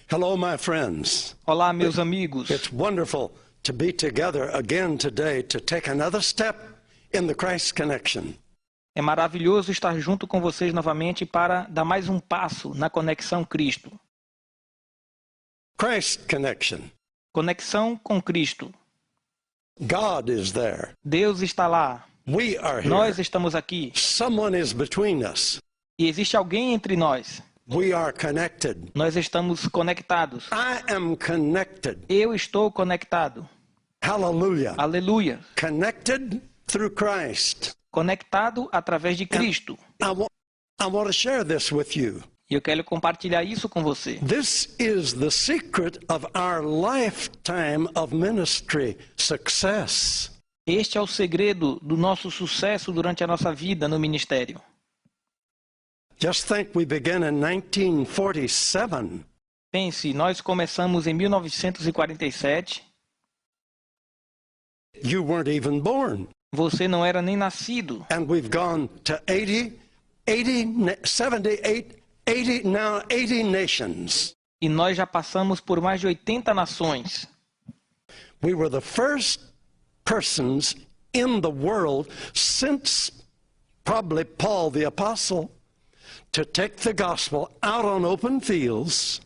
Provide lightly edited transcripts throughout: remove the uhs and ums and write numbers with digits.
Hello, my friends. Olá, meus amigos. It's wonderful to be together again today to take another step in the Christ connection. É maravilhoso estar junto com vocês novamente para dar mais um passo na conexão Cristo. Christ connection. Conexão com Cristo. God is there. Deus está lá. We are here. Nós estamos aqui. Someone is between us. E existe alguém entre nós. We are connected. Nós estamos conectados. I am connected. Eu estou conectado. Hallelujah. Aleluia. Connected through Christ. Conectado através de Cristo. I want to share this with you. E eu quero compartilhar isso com você. This is the secret of our lifetime of ministry success. Este é o segredo do nosso sucesso durante a nossa vida no ministério. Just think we began in 1947. Pense, nós começamos em 1947. You weren't even born. Você não era nem nascido. And we've gone to 80 nations. E nós já passamos por mais de 80 nações. We were the first persons in the world since probably Paul the Apostle to take the gospel out on open fields.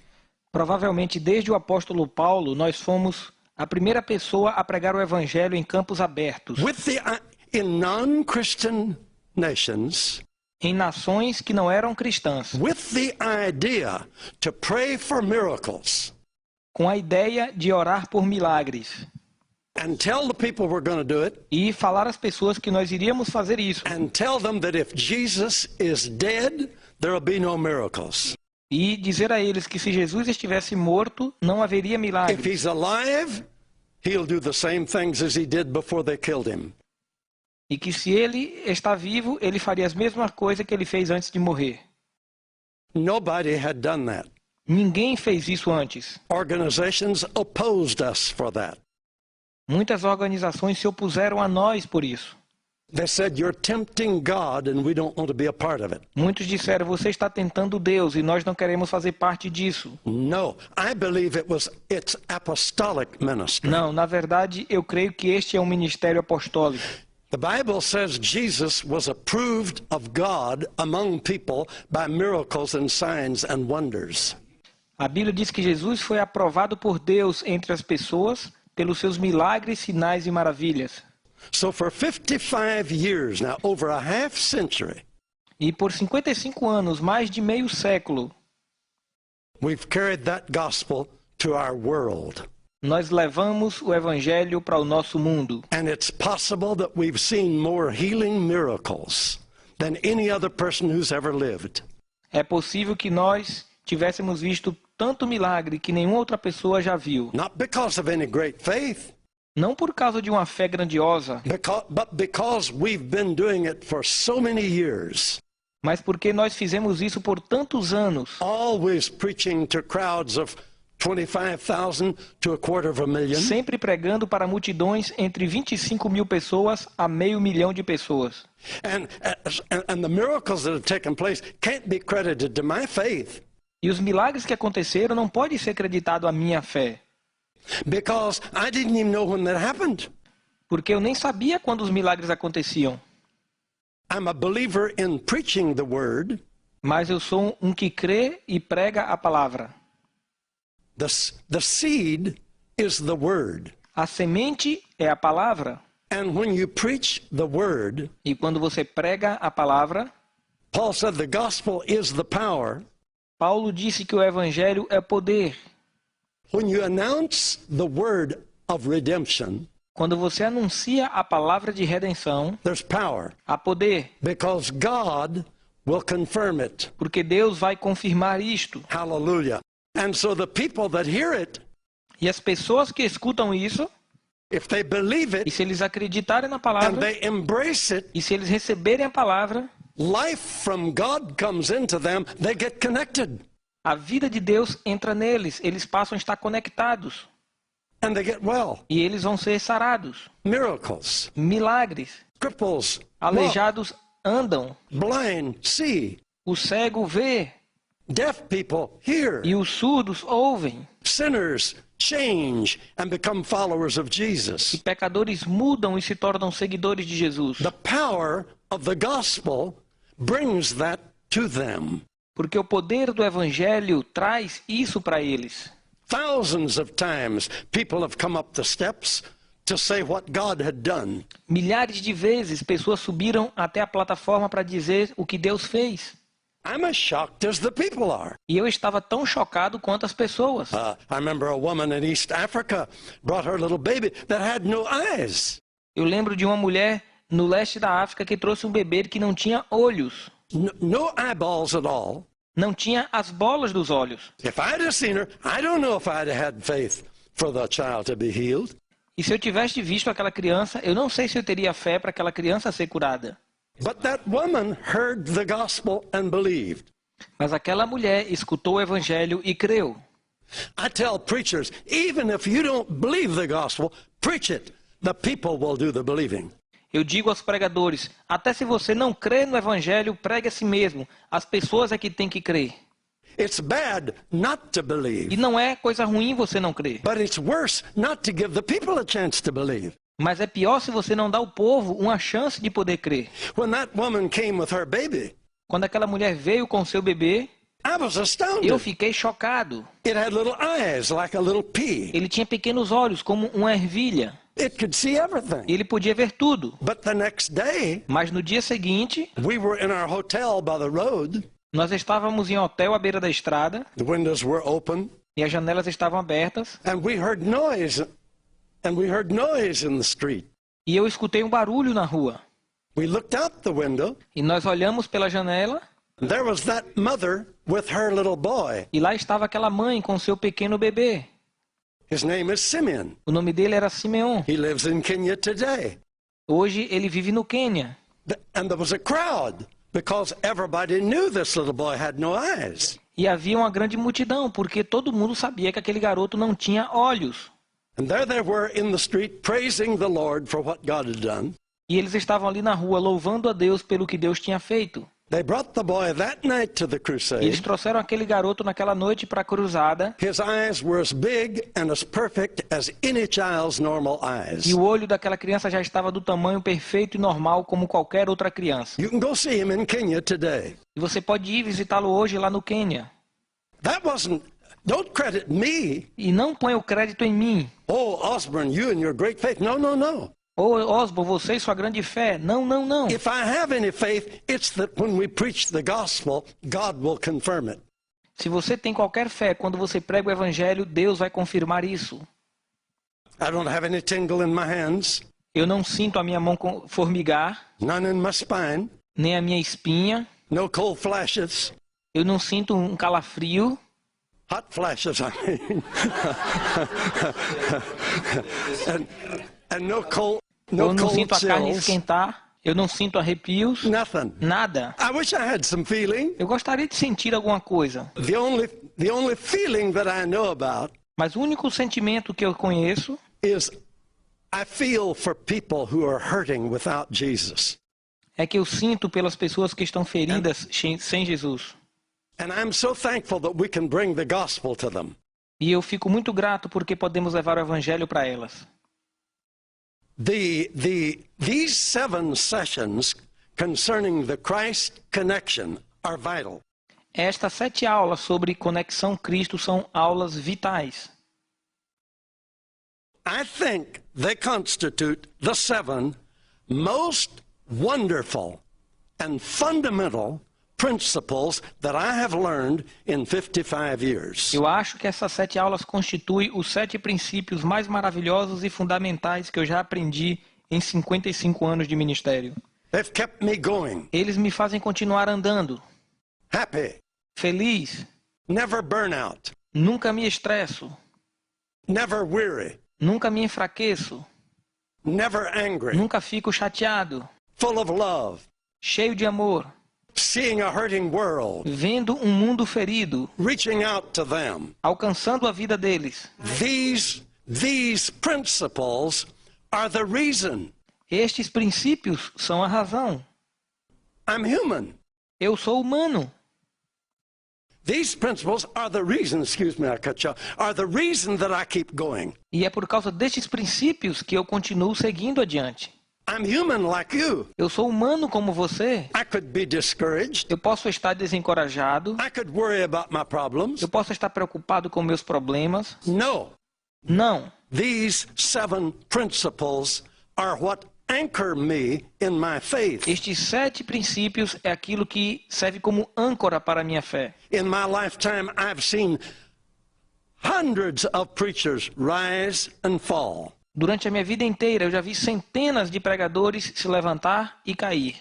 Provavelmente desde o apóstolo Paulo, nós fomos a primeira pessoa a pregar o evangelho em campos abertos. In non-Christian nations. Em nações que não eram cristãs. With the idea to pray for miracles. Com a ideia de orar por milagres. And tell the people we're going to do it. E falar às pessoas que nós iríamos fazer isso. And tell them that if Jesus is dead, there will be no miracles. E dizer a eles que se Jesus estivesse morto, não haveria milagres. If he's alive, he'll do the same things as he did before they killed him. E que se ele está vivo, ele faria as mesmas coisas que ele fez antes de morrer. Nobody had done that. Ninguém fez isso antes. Organizations opposed us for that. Muitas organizações se opuseram a nós por isso. They said you're tempting God and we don't want to be a part of it. Muitos disseram, você está tentando Deus e nós não queremos fazer parte disso. No, I believe it's apostolic ministry. Não, na verdade, eu creio que este é um ministério apostólico. The Bible says Jesus was approved of God among people by miracles and signs and wonders. A Bíblia diz que Jesus foi aprovado por Deus entre as pessoas pelos seus milagres, sinais e maravilhas. So for 55 years now, over a half century, e por 55 anos, mais de meio século, we've carried that gospel to our world. Nós levamos o evangelho para o nosso mundo. And it's possible that we've seen more healing miracles than any other person who's ever lived. É possível que nós tivéssemos visto tanto milagre que nenhuma outra pessoa já viu. Not because of any great faith. Não por causa de uma fé grandiosa. But because we've been doing it for so many years. Mas porque nós fizemos isso por tantos anos. Always preaching to crowds of 25,000 to 250,000. Sempre pregando para multidões entre 25 mil pessoas a 500,000 de pessoas. And the miracles that have taken place can't be credited to my faith. E os milagres que aconteceram não podem ser creditados à minha fé. Because I didn't even know when that happened. Porque eu nem sabia quando os milagres aconteciam. I'm a believer in preaching the word. Mas eu sou um que crê e prega a palavra. The seed is the word. A semente é a palavra. And when you preach the word, e quando você prega a palavra, Paul said the gospel is the power. Paulo disse que o evangelho é poder. When you announce the word of redemption, quando você anuncia a palavra de redenção, there's power. Há poder. Because God will confirm it. Porque Deus vai confirmar isto. Hallelujah. And so the people that hear it, e as pessoas que escutam isso, if they believe it, e se eles acreditarem na palavra, and they embrace it, e se eles receberem a palavra, life from God comes into them, they get connected. A vida de Deus entra neles, eles passam a estar conectados. And they get well. E eles vão ser sarados. Miracles. Milagres. Cripples. Aleijados andam. Blind see. O cego vê. Deaf people hear. E os surdos ouvem. Sinners change and become followers of E Jesus. pecadores mudam e se tornam seguidores de Jesus. The power of the gospel brings that to them. Porque o poder do evangelho traz isso para eles. Thousands of times people have come up the steps to say what God had done. Milhares de vezes pessoas subiram até a plataforma para dizer o que Deus fez. I'm as shocked as the people are. E eu estava tão chocado quanto as pessoas. I remember a woman in East Africa brought her little baby that had no eyes. Eu lembro de uma mulher no leste da África que trouxe um bebê que não tinha olhos. No eyeballs at all. Não tinha as bolas dos olhos. If I'd have seen her, I don't know if I'd have had faith for the child to be healed. E se eu tivesse visto aquela criança, eu não sei se eu teria fé para aquela criança ser curada. But that woman heard the gospel and believed. Mas aquela mulher escutou o evangelho e creu. I tell preachers, even if you don't believe the gospel, preach it. The people will do the believing. Eu digo aos pregadores, até se você não crê no evangelho, pregue a si mesmo. As pessoas é que têm que crer. It's bad not to E believe, não é coisa ruim você não crer. but it's worse not to give the people a chance to believe. Mas é pior se você não dá ao povo uma chance de poder crer. When that woman came with her baby, Quando aquela mulher veio com seu bebê, I was eu astounded. fiquei chocado. It had little eyes like a little pea. Ele tinha pequenos olhos, como uma ervilha. It could see everything. Ele podia ver tudo. But the next day, Mas no dia seguinte, we were in our hotel by the road. nós estávamos em hotel à beira da estrada The windows were open, e as janelas estavam abertas. and we heard noise. And we heard noise in the street. E eu escutei um barulho na rua. We looked out the window, E nós olhamos pela janela and there was that mother with her little boy. e lá estava aquela mãe com seu pequeno bebê. His name is Simeon. O nome dele era Simeon. He lives in Kenya today. Hoje ele vive no Quênia. And there was a crowd because everybody knew this little boy had no eyes. E havia uma grande multidão, porque todo mundo sabia que aquele garoto não tinha olhos. And there they were in the street praising the Lord for what God had done. E eles estavam ali na rua louvando a Deus pelo que Deus tinha feito. They brought the boy that night to the E eles crusade. trouxeram aquele garoto naquela noite para a cruzada. His eyes were as big and as perfect as any child's normal eyes. E o olho daquela criança já estava do tamanho perfeito e normal como qualquer outra criança. You can go see him in Kenya today. E você pode ir visitá-lo hoje lá no Quênia. Don't credit me. E não ponha o crédito em mim. Oh, Osborne, you and your great faith. No, no, no. Ô Osborne, você e sua grande fé. Não, não, não. If I have any faith, it's that when we preach the gospel, God will confirm it. Se você tem qualquer fé, quando você prega o evangelho, Deus vai confirmar isso. I don't have any tingle in my hands, Eu não sinto a minha mão formigar, none in my spine, nem a minha espinha. no cold flashes. Eu não sinto um calafrio. Hot flashes, I mean. and no cold, Eu no não cold sinto a carne chills. esquentar. Eu não sinto arrepios. Nothing. Nada. I wish I had some feeling. Eu gostaria de sentir alguma coisa. The only feeling that I know about Mas o único sentimento que eu conheço is I feel for people who are hurting without Jesus. é que eu sinto pelas pessoas que estão feridas sem Jesus. And I'm so thankful that we can bring the gospel to them. E eu fico muito grato porque podemos levar o evangelho para elas. These 7 sessions concerning the Christ connection are vital. Estas 7 aulas sobre conexão Cristo são aulas vitais. I think they constitute the 7 most wonderful and fundamental principles that I have learned in 55 years. Eu acho que essas 7 aulas constituem os 7 princípios mais maravilhosos e fundamentais que eu já aprendi em 55 anos de ministério. They've kept me going, Eles me fazem continuar andando, happy, feliz, never burn out, nunca me estresso, never weary, nunca me enfraqueço, never angry, nunca fico chateado, full of love, cheio de amor, seeing a hurting world, vendo um mundo ferido, reaching out to them. alcançando a vida deles. These principles are the reason Estes princípios são a razão. I'm human. Eu sou humano. These principles are the reason, excuse me, I cut you off, are the reason that I keep going. E é por causa destes princípios que eu continuo seguindo adiante. I'm human like you. Eu sou humano como você. I could be discouraged. Eu posso estar desencorajado. I could worry about my problems. Eu posso estar preocupado com meus problemas. No. Não. These 7 principles are what anchor me in my faith. Estes 7 princípios é aquilo que serve como âncora para a minha fé. In my lifetime, I've seen hundreds of preachers rise and fall. Durante a minha vida inteira, eu já vi centenas de pregadores se levantar e cair.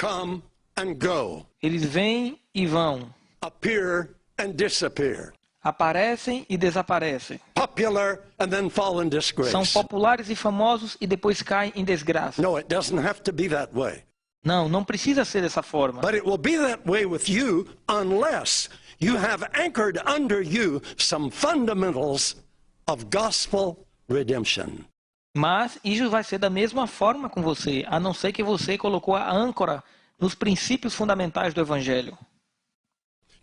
Come and go. Eles vêm e vão. Appear and disappear. Aparecem e desaparecem. Popular and then fall in disgrace. São populares e famosos e depois caem em desgraça. No, it doesn't have to be that way. Não, não precisa ser dessa forma. But it will be that way with you unless you have anchored under you some fundamentals of gospel redemption. Mas isso vai ser da mesma forma com você, a não ser que você colocou a âncora nos princípios fundamentais do Evangelho.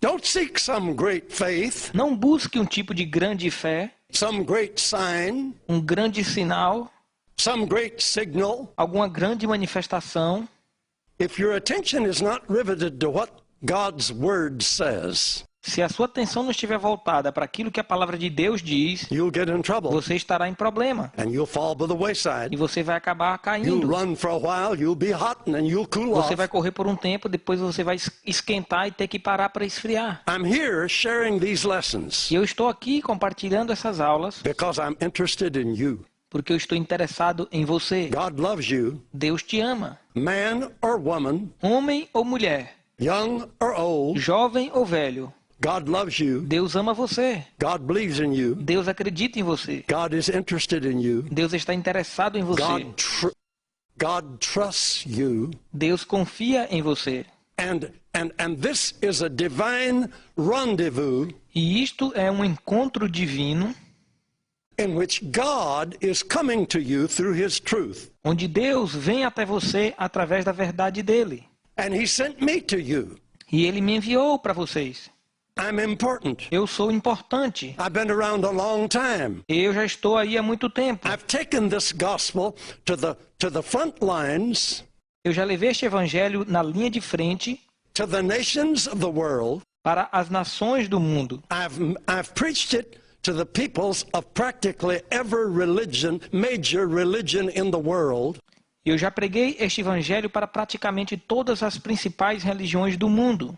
Don't seek some great faith, Não busque um tipo de grande fé, some great sign, um grande sinal, some great signal. alguma grande manifestação. If your attention is not riveted to what God's word says, Se a sua atenção não estiver voltada para aquilo que a palavra de Deus diz, you'll get in trouble você estará em problema and you'll fall by the e wayside. você vai acabar You'll caindo. run for a while, you'll be hot, and then you'll cool Você off. vai correr por um tempo, depois você vai esquentar e ter que parar para esfriar. I'm here sharing these lessons E eu estou aqui compartilhando essas aulas because I'm interested in you. porque eu estou interessado em você. God loves you, Deus te ama. man or woman, Homem ou mulher, young or old. jovem ou velho, God loves you. Deus ama você. God believes in you. Deus acredita em você. God is interested in you. Deus está interessado em você. God trusts you. Deus confia em você. And this is a divine rendezvous E isto é um encontro divino in which God is coming to you through his truth. onde Deus vem até você através da verdade dele. And he sent me to you. E ele me enviou para vocês. I'm important. Eu sou importante. I've been around a long time. Eu já estou aí há muito tempo. I've taken this gospel to the front lines, Eu já levei este evangelho na linha de frente to the nations of the world. para as nações do mundo. I've preached it to the peoples of practically every religion, major religion in the world. Eu já preguei este evangelho para praticamente todas as principais religiões do mundo.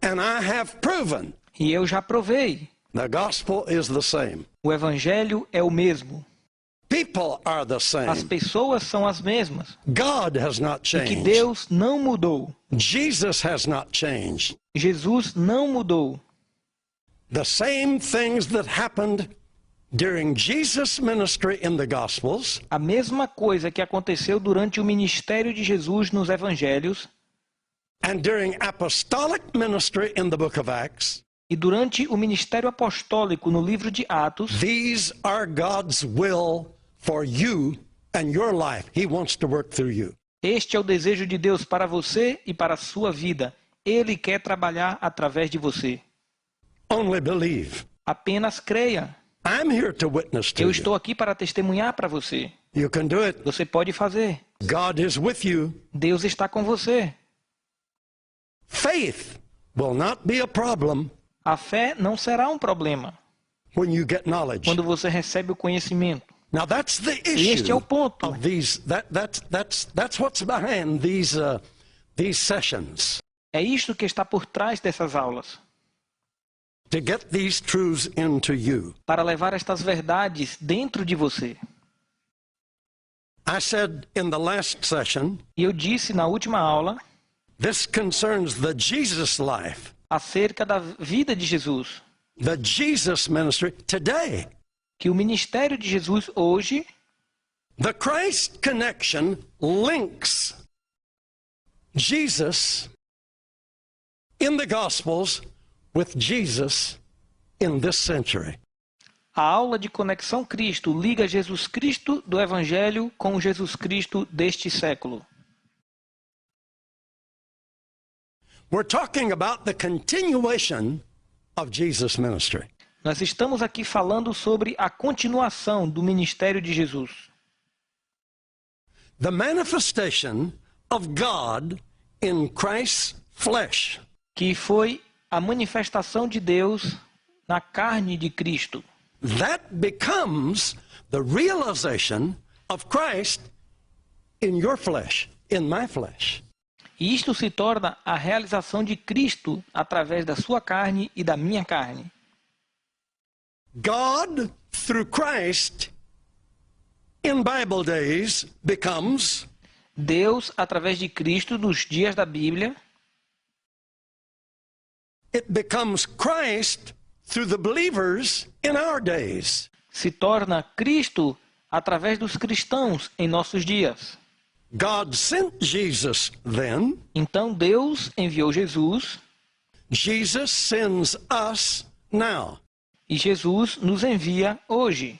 And I have proven E eu já provei. the gospel is the same. O evangelho é o mesmo. People are the As same. pessoas são as mesmas. God has not E que changed. Deus não mudou. Jesus has not changed. Jesus não mudou. The same things that happened during Jesus' ministry in the Gospels A mesma coisa que aconteceu durante o ministério de Jesus nos evangelhos and during apostolic ministry in the book of Acts, e durante o ministério apostólico no livro de Atos, these are God's will for you and your life. He wants to work through you. este é o desejo de Deus para você e para a sua vida. Ele quer trabalhar através de você. Only believe. Apenas creia. I'm here to witness to Eu you. estou aqui para testemunhar para você. You can do it. Você pode fazer. God is with you. Deus está com você. Faith will not be a problem A fé não será um problema when you get knowledge. quando você recebe o conhecimento. Now that's the E este é o issue ponto. of these. That's what's behind these sessions. É isto que está por trás dessas aulas. To get these truths into you. Para levar estas verdades dentro de você. I said in the last session, E eu disse na última aula this concerns the Jesus life, acerca da vida de Jesus. the Jesus ministry today. Que o ministério de Jesus hoje, The Christ connection links Jesus in the Gospels with Jesus in this century. a aula de conexão Cristo liga Jesus Cristo do Evangelho com Jesus Cristo deste século. We're talking about the continuation of Jesus' ministry. Nós estamos aqui falando sobre a continuação do ministério de Jesus. The manifestation of God in Christ's flesh. Que foi a manifestação de Deus na carne de Cristo. That becomes the realization of Christ in your flesh, in my flesh. E isto se torna a realização de Cristo através da sua carne e da minha carne. God, through Christ, in Bible days, becomes Deus, através de Cristo, nos dias da Bíblia, it becomes Christ through the believers in our days. se torna Cristo através dos cristãos em nossos dias. God sent Jesus then. Então Deus enviou Jesus Jesus sends us now. e Jesus nos envia hoje.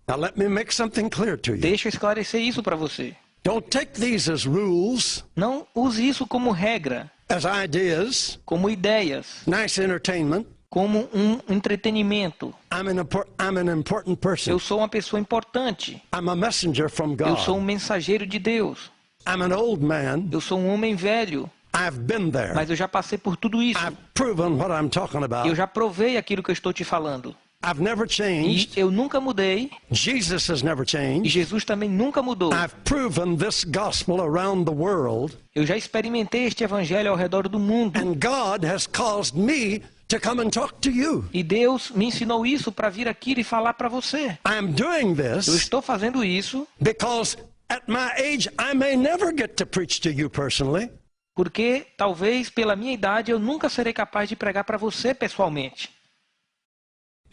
Now let me make something clear to you. Deixa eu esclarecer isso para você. Don't take these as rules, Não use isso como regra, as ideas, como ideias, nice entertainment. como um entretenimento. I'm an important person. Eu sou uma pessoa importante. I'm a messenger from Eu sou um God. mensageiro de Deus. I'm an old man. Eu sou um homem velho, I've been there. mas eu já passei por tudo isso. I've proven what I'm talking Eu about. já provei aquilo que eu estou te falando. I've never E changed. eu nunca mudei, Jesus has never e changed. Jesus também nunca mudou. I've proven this gospel around the world, Eu já experimentei este evangelho ao redor do mundo. and God has caused me to come and talk to you. E Deus me ensinou isso para vir aqui e falar para você. I'm doing Eu this estou fazendo isso because at my age I may never get to preach to you personally, porque talvez pela minha idade eu nunca serei capaz de pregar para você pessoalmente.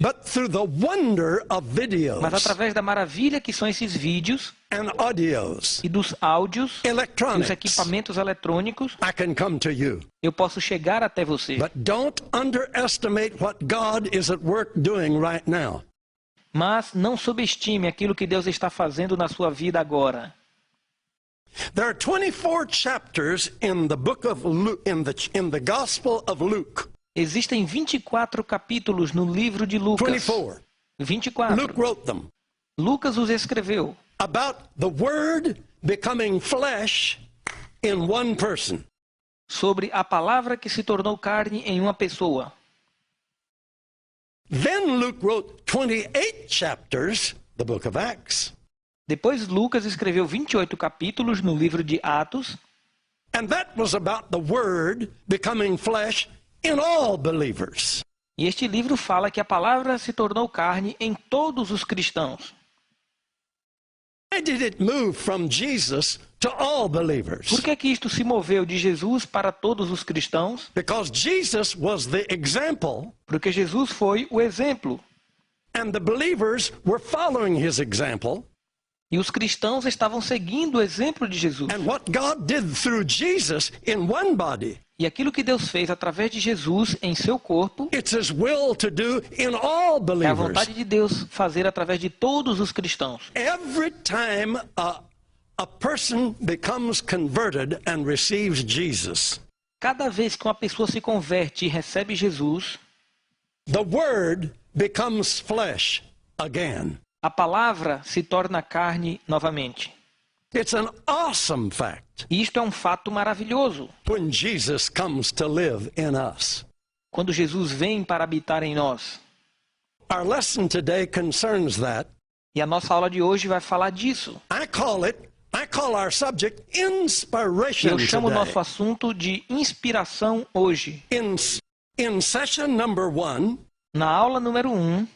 but through the wonder of Mas videos através da maravilha que são esses vídeos and audios, e dos áudios e dos electronics, equipamentos eletrônicos, I can come to you. eu posso chegar até você. But don't underestimate what God is at work doing right now. Mas não subestime aquilo que Deus está fazendo na sua vida agora. There are 24 chapters in the book of Luke, in the Gospel of Luke. Existem 24 capítulos no livro de Lucas. 24. 24. Luke wrote them Lucas os escreveu about the Word becoming flesh in one person. sobre a palavra que se tornou carne em uma pessoa. Then Luke wrote 28 chapters, the book of Acts, Depois Lucas escreveu 28 capítulos no livro de Atos, and that was about the Word becoming flesh in all believers. e este livro fala que a palavra se tornou carne em todos os cristãos. Why did it move from Jesus to all believers? Por que isto se moveu de Jesus para todos os cristãos? Because Jesus was the example, Porque Jesus foi o exemplo, and the believers were following his example. e os cristãos estavam seguindo o exemplo de Jesus. And what God did through Jesus in one body, E aquilo que Deus fez através de Jesus em seu corpo, it's his will to do in all é a believers. vontade de Deus fazer através de todos os cristãos. Every time a person becomes converted and receives Jesus, Cada vez que uma pessoa se converte e recebe Jesus, the Word becomes flesh again. a palavra se torna carne novamente. It's an awesome fact E isto é um fato maravilhoso. when Jesus comes to live in us. Quando Jesus vem para habitar em nós. Our lesson today concerns that. E a nossa aula de hoje vai falar disso. I call our subject inspiration Eu chamo o today. nosso assunto de inspiração hoje. In session number 1, Na aula número 1,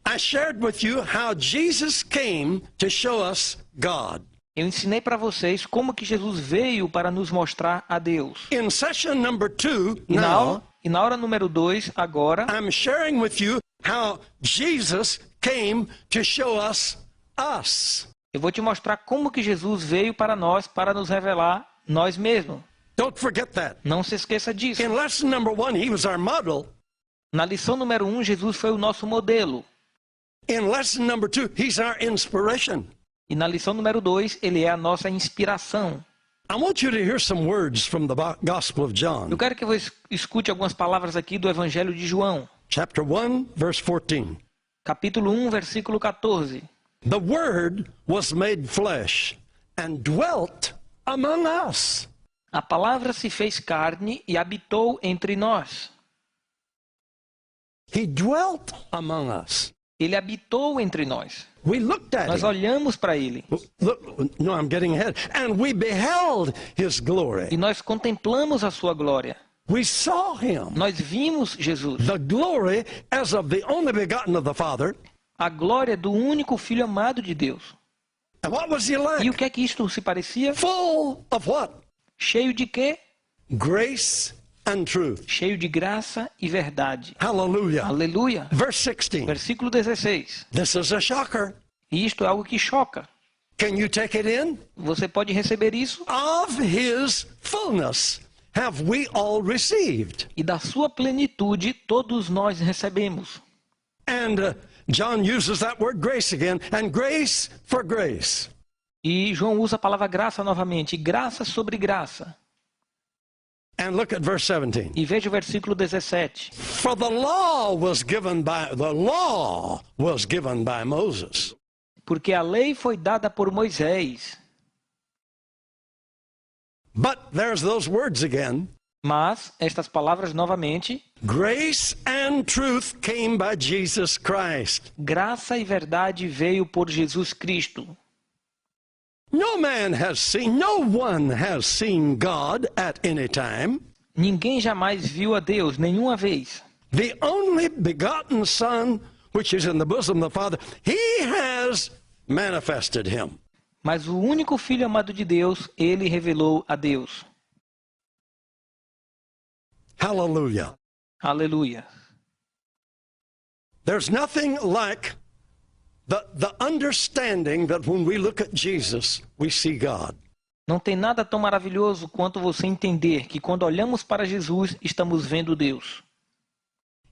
I shared with you how Jesus came to show us God. eu ensinei para vocês como que Jesus veio para nos mostrar a Deus. In session number 2, E now, na aula número 2, agora, I'm sharing with you how Jesus came to show us us. eu vou te mostrar como que Jesus veio para nós, para nos revelar nós mesmos. Don't forget that. Não se esqueça disso. In lesson number 1, he was our model. Na lição número 1, Jesus foi o nosso modelo. In lesson number 2, he's our inspiration. E na lição número 2, ele é a nossa inspiração. I want you to hear some words from the Gospel of John, Eu quero que você escute algumas palavras aqui do Evangelho de João, chapter 1, verse 14. capítulo 1, versículo 14. The Word was made flesh and dwelt among us. A palavra se fez carne e habitou entre nós. He dwelt among us. Ele habitou entre nós. We looked at Nós him. olhamos para ele Look, no, I'm getting ahead. And we beheld his e glory. nós contemplamos a sua glória. We saw him. Nós vimos Jesus, The glory as of the only begotten of the Father. a glória do único Filho amado de Deus. And what was he E o like? que é que isto se parecia? Full of what? Cheio de quê? Grace and truth. Cheio de graça e verdade. Hallelujah. Aleluia. Verse 16. Versículo 16. This is a shocker. E isto é algo que choca. Can you take it in? Você pode receber isso? Of his fullness have we all received. E da sua plenitude todos nós recebemos. And John uses that word grace again, and grace for grace. E João usa a palavra graça novamente. Graça sobre graça. And look at verse 17. E veja o versículo 17. For the law was given by Moses. Porque a lei foi dada por Moisés. But there's those words again. Mas, estas palavras novamente, Grace and truth came by Jesus Christ. graça e verdade veio por Jesus Cristo. No one has seen God at any time. Ninguém jamais viu a Deus, nenhuma vez. The only begotten Son, which is in the bosom of the Father, he has manifested him. Mas o único Filho amado de Deus, ele revelou a Deus. Hallelujah. Aleluia. There's nothing like the understanding that when we look at Jesus, we see God. Não tem nada tão maravilhoso quanto você entender que quando olhamos para Jesus, estamos vendo Deus.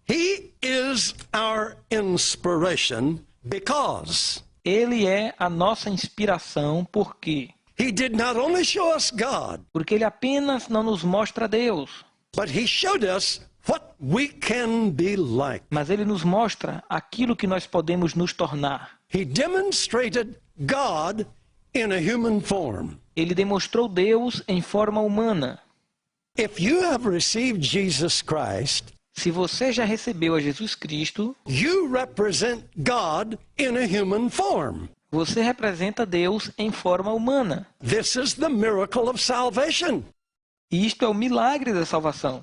He is our inspiration because Ele é a nossa inspiração, por quê? he did not only show us God, Porque ele apenas não nos mostra Deus, but he showed us what we can be like. mas ele nos mostra aquilo que nós podemos nos tornar. He demonstrated God in a human form. Ele demonstrou Deus em forma humana. If you have received Jesus Christ, Se você já recebeu a Jesus Cristo, you represent God in a human form. você representa Deus em forma humana. This is the miracle of salvation. E isto é o milagre da salvação.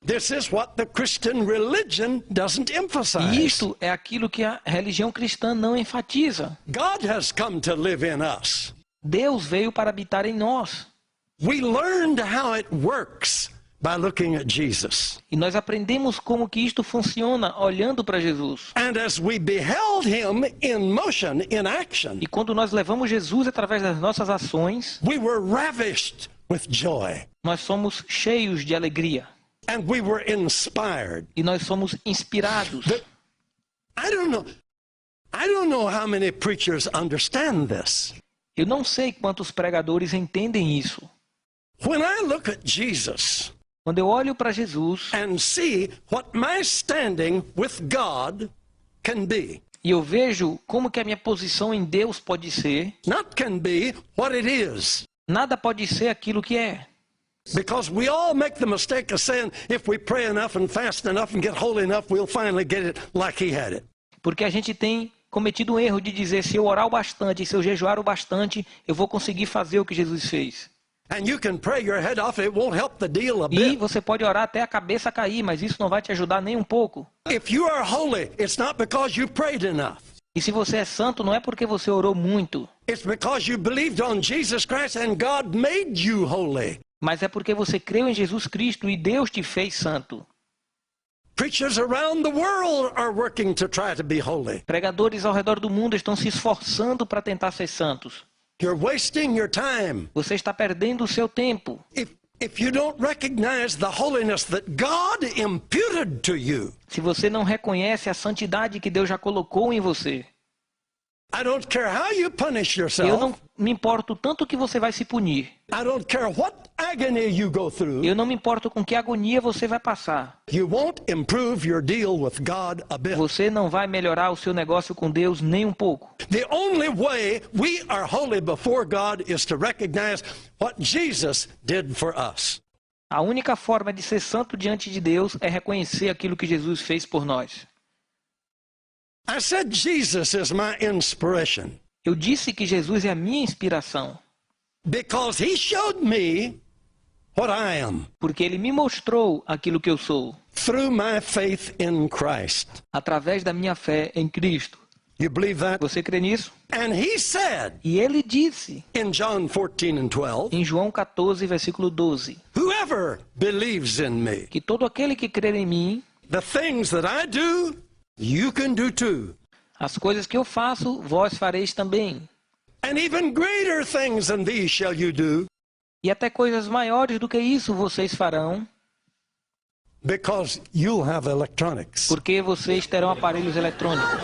This is what the Christian religion doesn't E emphasize. isto é aquilo que a religião cristã não enfatiza. God has come to live in us. Deus veio para habitar em nós. We learned how it works by looking at Jesus. E nós aprendemos como que isto funciona olhando para Jesus. And as we beheld him in motion, in action, E quando nós levamos Jesus através das nossas ações, we were ravished with joy. nós somos cheios de alegria. And we were inspired. E nós somos inspirados. I don't know how many preachers understand this. Eu não sei quantos pregadores entendem isso. When I look at Jesus Quando eu olho para Jesus and see what my standing with God can be, e eu vejo como que a minha posição em Deus pode ser, not can be, what it is. nada pode ser aquilo que é. Because we all make the mistake of saying if we pray enough and fast enough and get holy enough, we'll finally get it like he had it. Porque a gente tem cometido um erro de dizer, se eu orar o bastante, se eu jejuar o bastante, eu vou conseguir fazer o que Jesus fez. And you can pray your head off, it won't help the deal a E bit. você pode orar até a cabeça cair, mas isso não vai te ajudar nem um pouco. If you are holy, it's not because you prayed enough. E se você é santo, não é porque você orou muito, It's because you believed on Jesus Christ and God made you holy. mas é porque você creu em Jesus Cristo e Deus te fez santo. Preachers around the world are working to try to be holy. Pregadores ao redor do mundo estão se esforçando para tentar ser santos. You're wasting your time. Você está perdendo o seu tempo. If you don't recognize the holiness that God imputed to you, Se você não reconhece a santidade que Deus já colocou em você, I don't care how you punish Eu yourself. não me importo tanto que você vai se punir. I don't care what agony you go through. Eu não me importo com que agonia você vai passar. You won't improve your deal with God a bit. Você não vai melhorar o seu negócio com Deus nem um pouco. The only way we are holy before God is to recognize what Jesus did for us. A única forma de ser santo diante de Deus é reconhecer aquilo que Jesus fez por nós. I said Jesus is my inspiration Eu disse que Jesus é a minha inspiração, because he showed me what I am porque ele me mostrou aquilo que eu sou, through my faith in Christ. através da minha fé em Cristo. You believe that? Você crê nisso? And he said E ele disse, in John 14 and 12, em João 14, versículo 12, whoever believes in me, que todo aquele que crer em mim, the things that I do, you can do too. as coisas que eu faço, vós fareis também. And even greater things than these shall you do, E até coisas maiores do que isso vocês farão, because you'll have electronics. porque vocês terão aparelhos eletrônicos.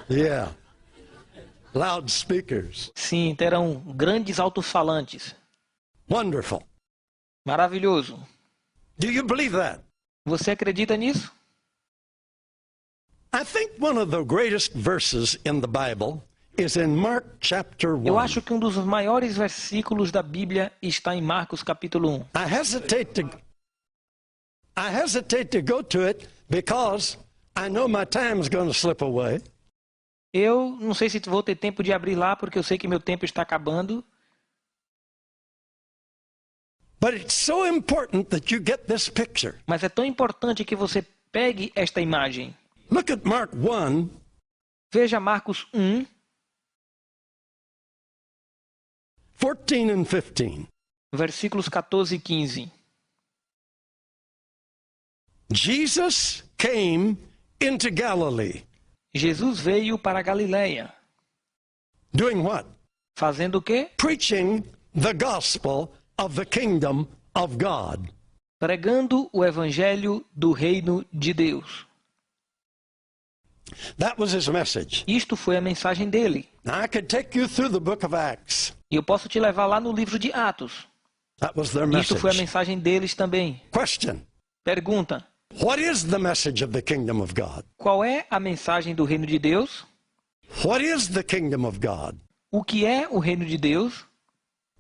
Yeah. Loudspeakers. Sim, terão grandes alto-falantes. Wonderful. Maravilhoso. Do you believe that? Você acredita nisso? I think one of the greatest verses in the Bible is in Mark chapter 1. Eu acho que um dos maiores versículos da Bíblia está em Marcos capítulo 1. I hesitate to go to it because I know my time's going to slip away. Eu não sei se vou ter tempo de abrir lá, porque eu sei que meu tempo está acabando. But it's so important that you get this picture. Mas é tão importante que você pegue esta imagem. Look at Mark 1, Veja Marcos 1, 14 and 15. versículos 14 e 15. Jesus came into Galilee. Jesus veio para a Galileia. Doing what? Fazendo o quê? Preaching the gospel of the kingdom of God. Pregando o evangelho do reino de Deus. That was his message. Isto foi a mensagem dele. Now I could take you through the book of Acts. E eu posso te levar lá no livro de Atos. That was their Isto foi a message. mensagem deles também. Question. Pergunta: What is the message of the kingdom of God? qual é a mensagem do reino de Deus? What is the kingdom of God? O que é o reino de Deus?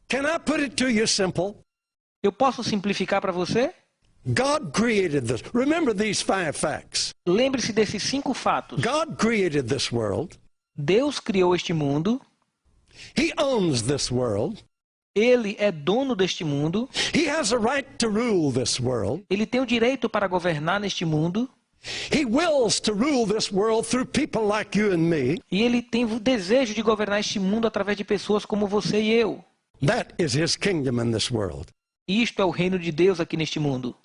Can I put it to you simple? Eu posso simplificar para você? God created this. Remember these 5 facts. Lembre-se desses 5 fatos. God created this world. Deus criou este mundo. He owns this world. Ele é dono deste mundo. He has a right to rule this world. Ele tem o direito para governar neste mundo. He wills to rule this world through people like you and me. E ele tem o desejo de governar este mundo através de pessoas como você e eu. That is his kingdom in this world. Isto é o reino de Deus aqui neste mundo.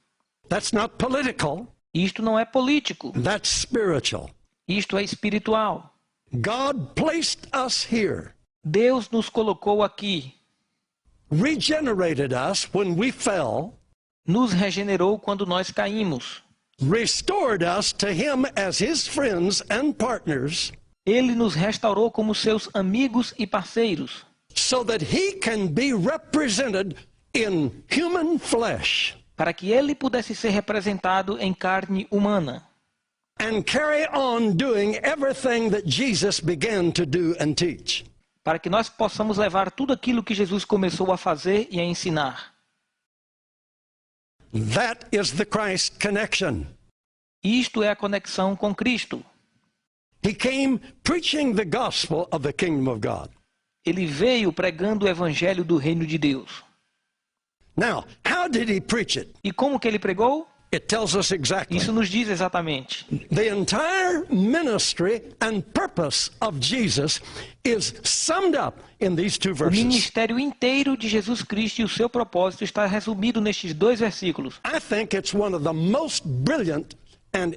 That's not political. Isto não é político. That's spiritual. Isto é espiritual. God placed us here, Deus nos colocou aqui. regenerated us when we fell, Nos regenerou quando nós caímos. restored us to him as his friends and partners, Ele nos restaurou como seus amigos e parceiros, so that he can be represented in human flesh para que ele pudesse ser representado em carne humana and carry on doing everything that Jesus began to do and teach. para que nós possamos levar tudo aquilo que Jesus começou a fazer e a ensinar. That is the Christ connection. Isto é a conexão com Cristo. He came preaching the gospel of the kingdom of God. Ele veio pregando o evangelho do reino de Deus. Now, how did he preach it? E como que ele pregou? It tells us exactly. Isso nos diz exatamente. The entire ministry and purpose of Jesus is summed up in these 2 O verses. ministério inteiro de Jesus Cristo e o seu propósito está resumido nestes 2 versículos. I think it's one of the most brilliant and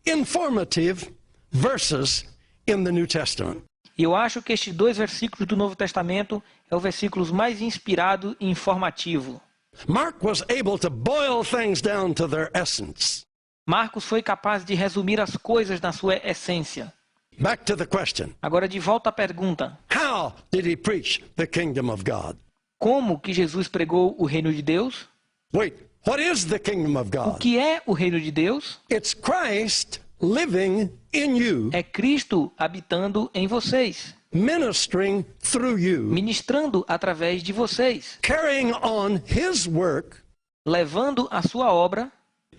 informative verses in the New Testament. E eu acho que estes 2 versículos do Novo Testamento é o versículo mais inspirado e informativo. Mark was able to boil things down to their essence. Marcos foi capaz de resumir as coisas na sua essência. Back to the question. Agora de volta à pergunta. How did he preach the kingdom of God? Como que Jesus pregou o reino de Deus? Wait, what is the kingdom of O God? que é o reino de Deus? It's Christ living in you, É Cristo habitando em vocês, ministering through you, ministrando através de vocês, carrying on his work, levando a sua obra,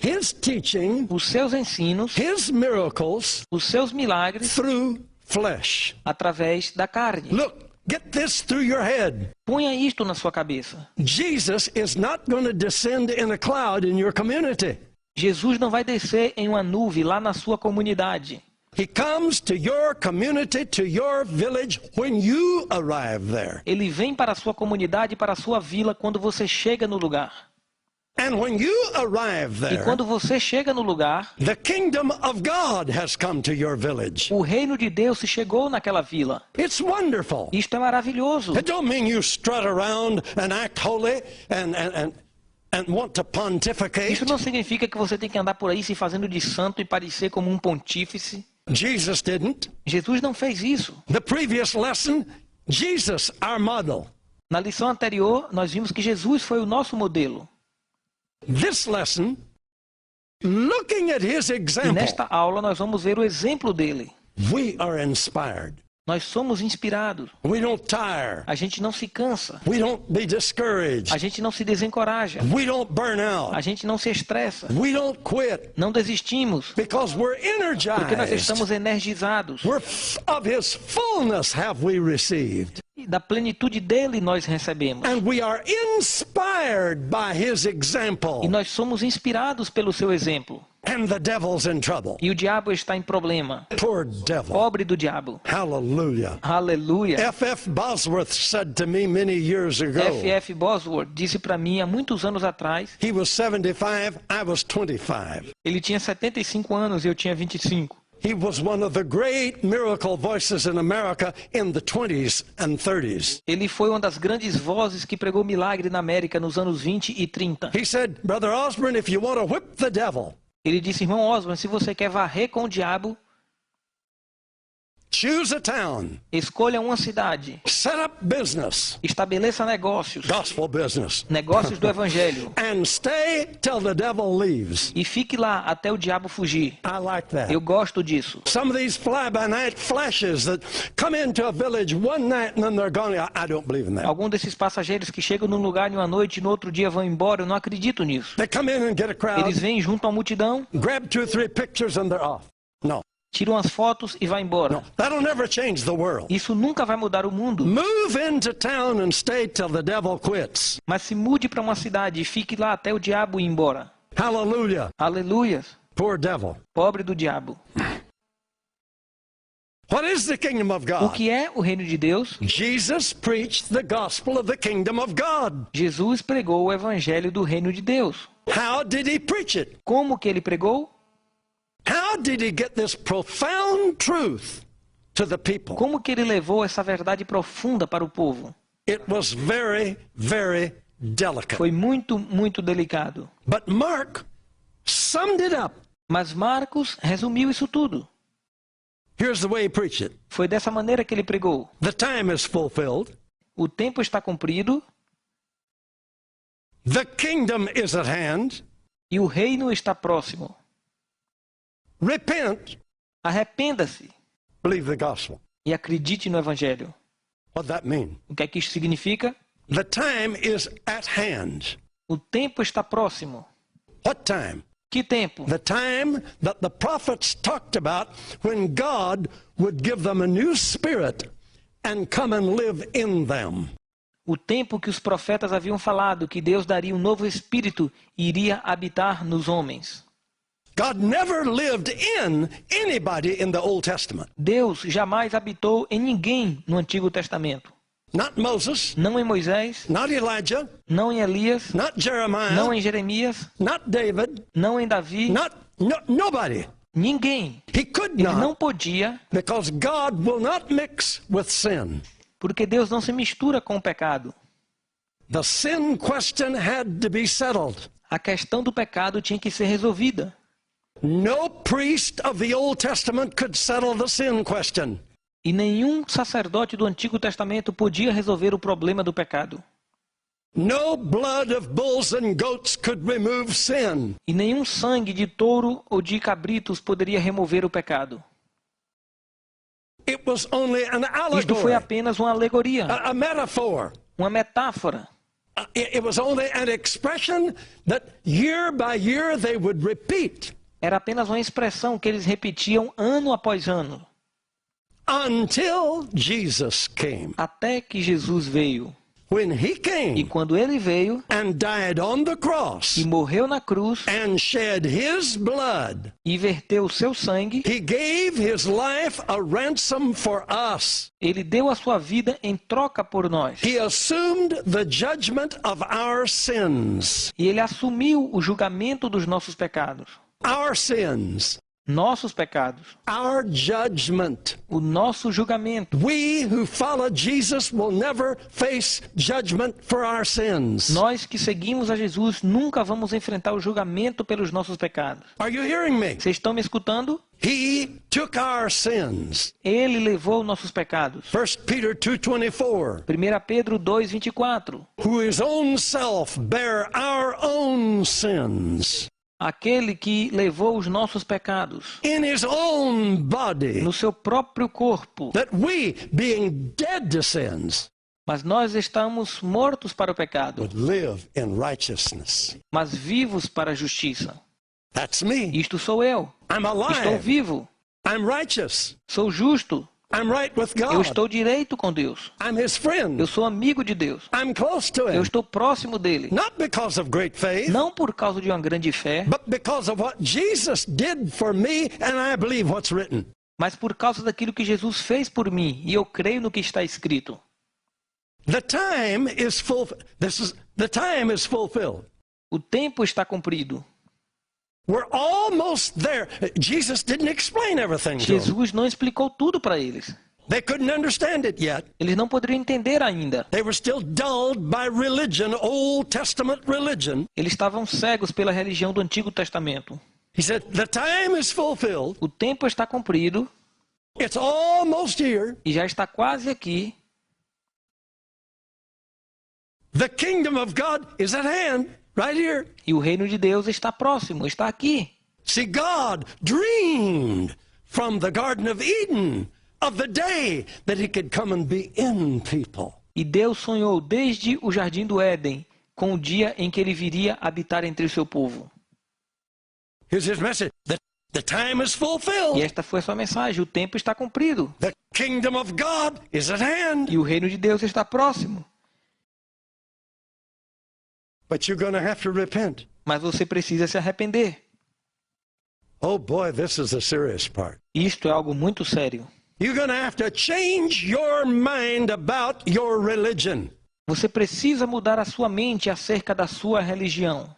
his teaching, os seus ensinos, his miracles os seus milagres through flesh. através da carne. Look, get this through your head. Ponha isto na sua cabeça. Jesus is not going to descend in a cloud in your community. Jesus não vai descer em uma nuvem lá na sua comunidade. He comes to your community, to your village, when you arrive there. Ele vem para a sua comunidade, para a sua vila, quando você chega no lugar. And when you arrive E there, quando você chega no lugar, the kingdom of God has come to your village. o reino de Deus se chegou naquela vila. It's wonderful. Isto é maravilhoso. It don't mean you strut around and act holy and want to pontificate. Isso não significa que você tem que andar por aí se fazendo de santo e parecer como um pontífice. Jesus didn't. Jesus não fez isso. The previous lesson, Jesus, our model. Na lição anterior, nós vimos que Jesus foi o nosso modelo. This lesson, looking at his E example, nesta aula nós vamos ver o exemplo dele. we are inspired. Nós somos inspirados. We don't tire. A gente não se cansa. We don't be discouraged. A gente não se desencoraja. We don't burn out. A gente não se estressa. We don't quit Não desistimos. because we're Porque nós energized. estamos energizados. Of his fullness have we received. E da plenitude dele nós recebemos. And we are inspired by his example. E nós somos inspirados pelo seu exemplo. And the devil's in trouble. E o diabo está em problema. Poor devil. Pobre do diabo. Hallelujah. Aleluia. F.F. Bosworth said to me many years ago, F.F. Bosworth disse para mim há muitos anos atrás, he was 75, I was 25. ele tinha 75 anos e eu tinha 25. He was one of the great miracle voices in America in the 20s and 30s. Ele foi uma das grandes vozes que pregou milagre na América nos anos 20 e 30. He said, Brother Osborne, if you want to whip the devil, Ele disse, irmão Osborne, se você quer varrer com o diabo, choose a town, escolha uma cidade, set up business, estabeleça negócios, gospel business, negócios do evangelho, and stay till the devil leaves. e fique lá até o diabo fugir. I like that. Eu gosto disso. Some of these fly-by-night flashes that come into a village one night and then they're gone, I don't believe in that. Algum desses passageiros que chegam num lugar em uma noite e no outro dia vão embora, eu não acredito nisso. They come in and get a crowd, Eles vêm junto à multidão, grab 2 or 3 pictures and they're off. No, tiram as fotos e vão embora. no, that'll never change the world. Isso nunca vai mudar o mundo. Move into town and stay till the devil quits. Mas se mude para uma cidade e fique lá até o diabo ir embora. Hallelujah. Aleluia. Poor devil. Pobre do diabo. What is the kingdom of O God? que é o reino de Deus? Jesus preached the gospel of the kingdom of God. Jesus pregou o evangelho do reino de Deus. How did he preach it? Como que ele pregou? How did he get this profound truth to the people? Como que ele levou essa verdade profunda para o povo? It was very, very delicate. Foi muito, muito delicado. But Mark summed it up. Mas Marcos resumiu isso tudo. Here's the way he preached it. Foi dessa maneira que ele pregou. The time is fulfilled. O tempo está cumprido The kingdom is at hand. e o reino está próximo. Repent. Arrependa-se Believe the gospel. e acredite no evangelho. What that mean? O que é que isso significa? The time is at hand. O tempo está próximo. What time? Que tempo? The time that the prophets talked about when God would give them a new spirit and come and live in them. O tempo que os profetas haviam falado que Deus daria um novo espírito e iria habitar nos homens. God never lived in anybody in the Old Testament. Deus jamais habitou em ninguém no Antigo Testamento. Not Moses, Não em Moisés, not Elijah, não em Elias, not Jeremiah, não em Jeremias, not David, não em Davi, nobody. ninguém. He could Ele não not, podia, because God will not mix with sin. porque Deus não se mistura com o pecado. The sin question had to be settled. A questão do pecado tinha que ser resolvida. No priest of the Old Testament could settle the sin question. E nenhum sacerdote do Antigo Testamento podia resolver o problema do pecado. No blood of bulls and goats could remove sin. E nenhum sangue de touro ou de cabritos poderia remover o pecado. It was only an Isto foi allegory, apenas uma alegoria, a metaphor. uma metáfora. It was only an expression that year by year they would repeat Era apenas uma expressão que eles repetiam ano após ano, until Jesus came. até que Jesus veio. When he E came quando ele veio and died on the cross e morreu na cruz and shed his blood, e verteu o seu sangue, he gave his life a ransom for us. ele deu a sua vida em troca por nós. He assumed the judgment of our sins. E ele assumiu o julgamento dos nossos pecados. Our sins. Nossos pecados. Our judgment. O nosso julgamento. We who follow Jesus will never face judgment for our sins. Nós que seguimos a Jesus nunca vamos enfrentar o julgamento pelos nossos pecados. Are you hearing me? Vocês estão me escutando? He took our sins. Ele levou nossos pecados. 1 Peter 2:24. 1 Pedro 2:24. Who his own self bare our own sins Aquele que levou os nossos pecados in his own body, no seu próprio corpo. that we, being dead to sins, Mas nós estamos mortos para o pecado, would live in righteousness. mas vivos para a justiça. That's me. Isto sou eu. I'm Estou alive. vivo. I'm righteous. Sou justo. I'm right with Eu God. estou direito com Deus. I'm his friend. Eu sou amigo de Deus. I'm close to Eu him. estou próximo dele. Not because of great faith, Não por causa de uma grande fé, but because of what Jesus did for me, and I believe what's written. mas por causa daquilo que Jesus fez por mim. E eu creio no que está escrito. The time is the time is fulfilled. O tempo está cumprido. We're almost there. Jesus didn't explain everything to them. Jesus não explicou tudo para eles. They couldn't understand it yet. Eles não poderiam entender ainda. They were still dulled by religion, Old Testament religion. Eles estavam cegos pela religião do Antigo Testamento. He said, the time is fulfilled. O tempo está cumprido It's almost here. e já está quase aqui. The kingdom of God is at hand, right here. E o reino de Deus está próximo, está aqui. See, God dreamed from the Garden of Eden of the day that he could come and be in people. E Deus sonhou desde o Jardim do Éden com o dia em que ele viria habitar entre o seu povo. Here's his message. The time is E fulfilled. esta foi a sua mensagem. O tempo está cumprido. The kingdom of God is at hand. E o reino de Deus está próximo. But you're going to have to repent. Mas você precisa se arrepender. Oh boy, this is the serious part. Isto é algo muito sério. You're going to have to change your mind about your religion. Você precisa mudar a sua mente acerca da sua religião.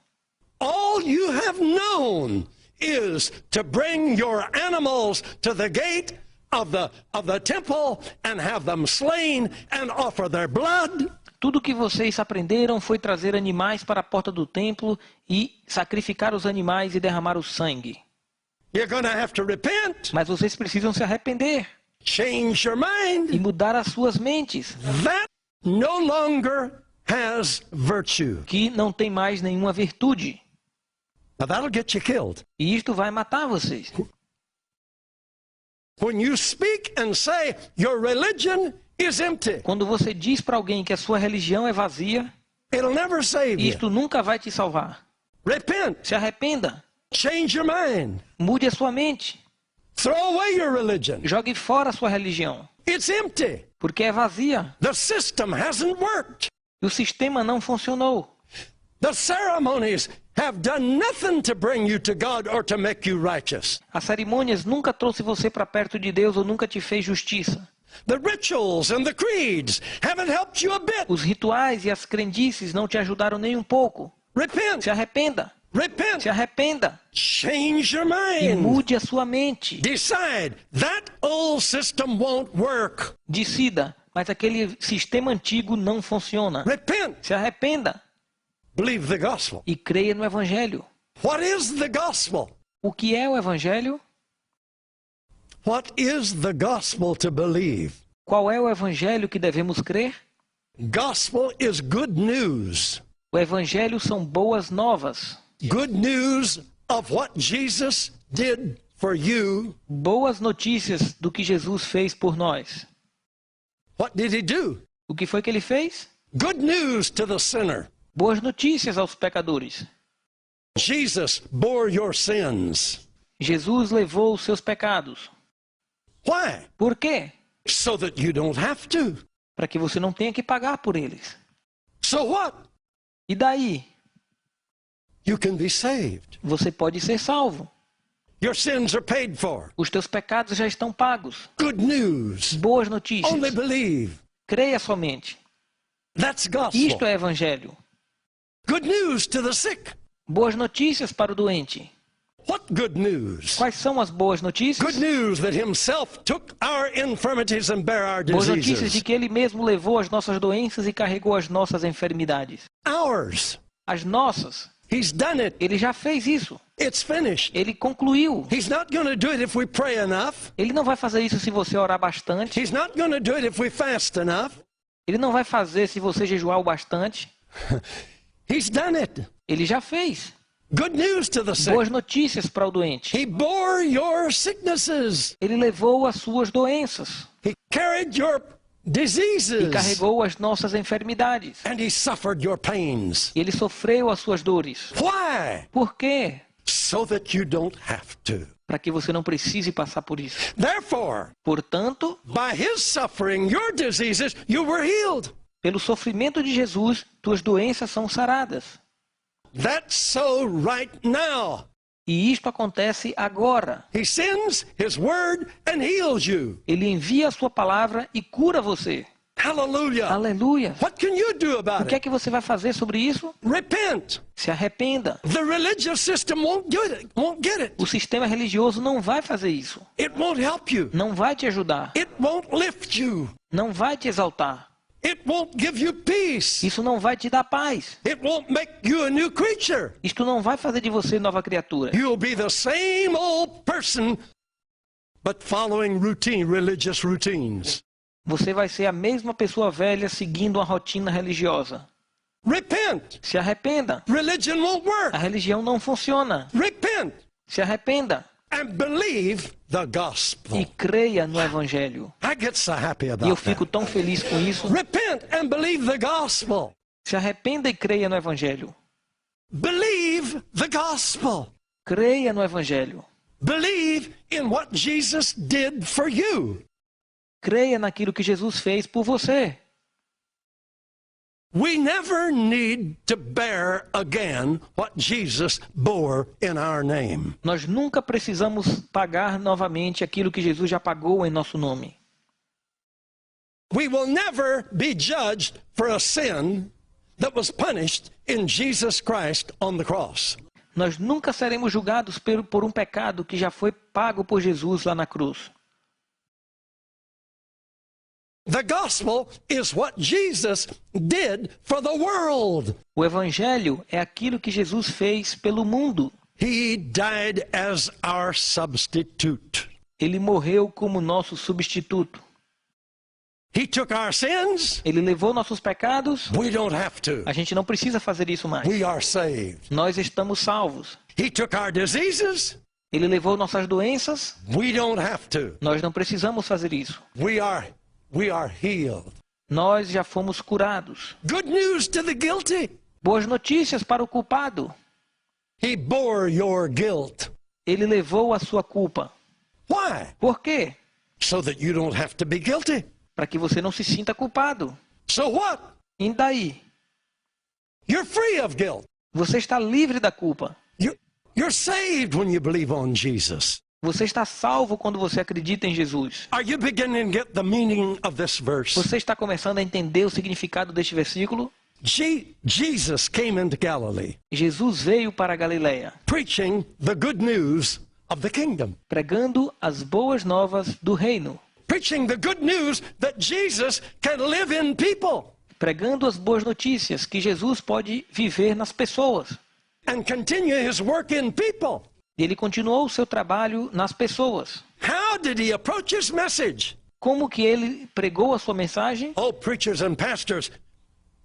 All you have known is to bring your animals to the gate of the temple and have them slain and offer their blood. Tudo que vocês aprenderam foi trazer animais para a porta do templo e sacrificar os animais e derramar o sangue. You're going to have to repent, Mas vocês precisam se arrepender change your e mind. mudar as suas mentes, That no longer has virtue. que não tem mais nenhuma virtude. Now that'll get you killed. E isto vai matar vocês. When you speak and say your religion is empty, Quando você diz para alguém que a sua religião é vazia, it'll never save you. isto nunca vai te salvar. Repent, Se arrependa, change your mind, mude a sua mente, throw away your religion. jogue fora a sua religião, It's empty. porque é vazia. The system hasn't worked. E o sistema não funcionou. The ceremonies have done nothing to bring you to God or to make you righteous. As cerimônias nunca trouxe você para perto de Deus ou nunca te fez justiça. The rituals and the creeds haven't helped you a bit. Os rituais e as crendices não te ajudaram nem um pouco. Repent, Se arrependa, repent, se arrependa change your e mind. mude a sua mente. Decide that old system won't work. Decida, mas aquele sistema antigo não funciona. Repent, Se arrependa believe the gospel. e creia no Evangelho. What is the gospel? O que é o Evangelho? What is the gospel to believe? Qual é o Evangelho que devemos crer? Gospel is good news. O Evangelho são boas novas. Good news of what Jesus did for you. Boas notícias do que Jesus fez por nós. What did he do? O que foi que ele fez? Good news to the sinner. Boas notícias aos pecadores. Jesus bore your sins. Jesus levou os seus pecados. Why? Por quê? So that you don't have to. Para que você não tenha que pagar por eles. So what? E daí? You can be saved. Você pode ser salvo. Your sins are paid for. Os teus pecados já estão pagos. Good news. Boas notícias. Only believe. Creia somente. That's gospel. Isto é Evangelho. Good news to the sick. Boas notícias para o doente. What good news? Quais são as boas notícias? Good news that himself took our infirmities and bare our Boas notícias de diseases. que Ele mesmo levou as nossas doenças e carregou as nossas enfermidades. Ours. As nossas. He's done it. Ele já fez isso. It's finished. Ele concluiu. He's not going to do it if we pray enough. Ele não vai fazer isso se você orar bastante. He's not going to do it if we fast enough. Ele não vai fazer se você jejuar o bastante. He's done it. Ele já fez. Good news to the sick. Boas notícias para o doente. He bore your sicknesses. Ele levou as suas doenças. He carried your E diseases. carregou as nossas enfermidades. And he suffered your pains. E Ele sofreu as suas dores. Why? Por quê? So that you don't have to. Para que você não precise passar por isso. Therefore, Portanto, by his suffering, your diseases, you were healed. pelo sofrimento de Jesus, tuas doenças são saradas. That's so right now. E isto acontece agora. He sends his word and heals you. Ele envia a sua palavra e cura você. Hallelujah. Aleluia. What can you do O about que é it? que você vai fazer sobre isso? Repent. Se arrependa. The religious system won't do it. Won't get it. O sistema religioso não vai fazer isso. It won't help you. Não vai te ajudar. It won't lift you. Não vai te exaltar. It won't give you peace. Isso não vai te dar paz. It won't make you a new creature. Isto não vai fazer de você nova criatura. You'll be the same old person, but following religious routines. Você vai ser a mesma pessoa velha seguindo uma rotina religiosa. Repent. Se arrependa. Religion won't work. A religião não funciona. Repent Se arrependa. and believe the E gospel. creia no Evangelho. I get so happy E eu about fico that. tão feliz com isso. Repent and believe the gospel. Se arrependa e creia no Evangelho. Believe the gospel. Creia no Evangelho. Believe in what Jesus did for you. Creia naquilo que Jesus fez por você. We never need to bear again what Jesus bore in our name. Nós nunca precisamos pagar novamente aquilo que Jesus já pagou em nosso nome. We will never be judged for a sin that was punished in Jesus Christ on the cross. Nós nunca seremos julgados por um pecado que já foi pago por Jesus lá na cruz. The gospel is what Jesus did for the world. O Evangelho é aquilo que Jesus fez pelo mundo. He died as our substitute. Ele morreu como nosso substituto. He took our sins. Ele levou nossos pecados. We don't have to. A gente não precisa fazer isso mais. We are saved. Nós estamos salvos. He took our diseases. Ele levou nossas doenças. We don't have to. Nós não precisamos fazer isso. We are healed. Nós já fomos curados. Good news to the guilty. Boas notícias para o culpado. He bore your guilt. Ele levou a sua culpa. Why? Por quê? So that you don't have to be guilty. Para que você não se sinta culpado. So what? E daí? You're free of guilt. Você está livre da culpa. You're saved when you believe on Jesus. Você está salvo quando você acredita em Jesus. Are you beginning to get the meaning of this verse? Você está começando a entender o significado deste versículo? Jesus came into Galilee, Jesus veio para a Galileia, preaching the good news of the kingdom. pregando as boas novas do reino. Preaching the good news that Jesus can live in people Pregando as boas notícias que Jesus pode viver nas pessoas. and continue his work in people. E ele continuou o seu trabalho nas pessoas. How did he approach his message? Como que ele pregou a sua mensagem? Oh, preachers and pastors,